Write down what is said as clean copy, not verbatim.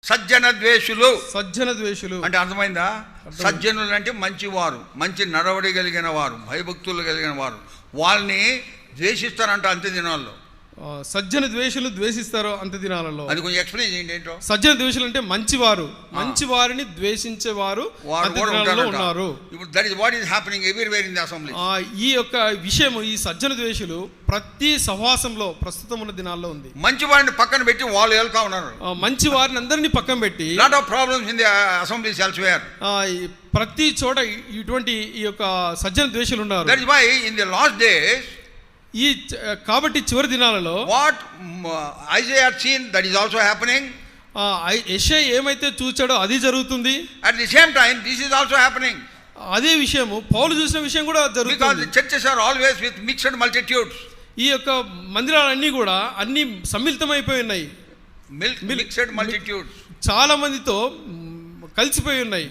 సజ్జన ద్వేషులు. సజ్జన ద్వేషులు అంటే అర్థమైందా? సజ్జనులు అంటే మంచివారు, మంచి నడవడి కలిగిన వారు, భయభక్తులు కలిగిన వారు. వాళ్ళని ద్వేషిస్తారంట అంత్య దినాల్లో. సజ్జన ద్వేషులు ద్వేషిస్తారు అంత్య దినాలలో. అది కొంచెం ఎక్స్ప్లెయిన్ చేయండి ఏంటో. సజ్జన ద్వేషులు అంటే మంచివారు, మంచి వారిని ద్వేషించేవారు ఉన్నారు. ఇప్పుడు that is what is happening everywhere in the assembly. ఈ యొక్క విషయం, ఈ సజ్జన ద్వేషులు ప్రతి సహవాసంలో ప్రస్తుతం ఉన్న దినాల్లో ఉంది. మంచి వారిని పక్కన పెట్టి వాళ్ళు వెళ్తా ఉన్నారు. మంచి వారిని అందరినీ పక్కన పెట్టి lot of problems in the assemblies elsewhere. ప్రతి చోట ఇటువంటి ఈ యొక్క సజ్జన ద్వేషులు ఉన్నారు. That is why in the last days, కాబట్టి చివరి దినాలలో what Isaiah seen that is also happening. యెషయా ఏమైతే చూచాడో అది జరుగుతుంది. At the same time this is also happening. అదే విషయము పౌలు చూసిన విషయం కూడా జరుగుతుంది. Because the churches are always with mixed multitudes. ఈ యొక్క మందిరాలన్నీ కూడా అన్ని సమ్మిళితమైపోయి ఉన్నాయి. మిక్స్డ్ మల్టిట్యూడ్స్, చాలా మందితో కలిసిపోయి ఉన్నాయి.